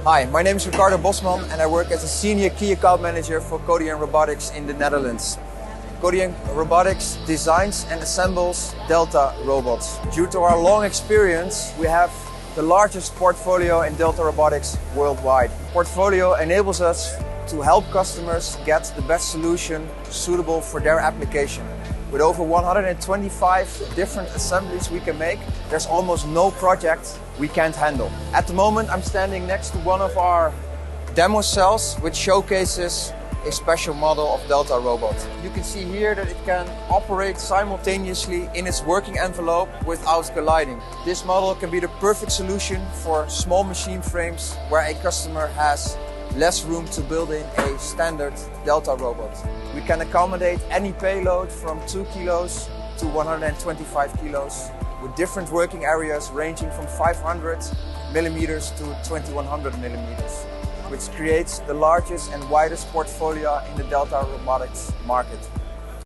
Hi, my name is Ricardo Bosman and I work as a Senior Key Account Manager for Robotics in the Netherlands. Robotics designs and assembles Delta robots. Due to our long experience, we have the largest portfolio in Delta Robotics worldwide. Portfolio enables us to help customers get the best solution suitable for their application. With over 125 different assemblies we can make, there's almost no project we can't handle. At the moment, I'm standing next to one of our demo cells, which showcases a special model of Delta robot. You can see here that it can operate simultaneously in its working envelope without colliding. This model can be the perfect solution for small machine frames where a customer has less room to build in a standard Delta robot. We can accommodate any payload from 2 kilos to 125 kilos with different working areas ranging from 500 millimeters to 2100 millimeters, which creates the largest and widest portfolio in the Delta Robotics market.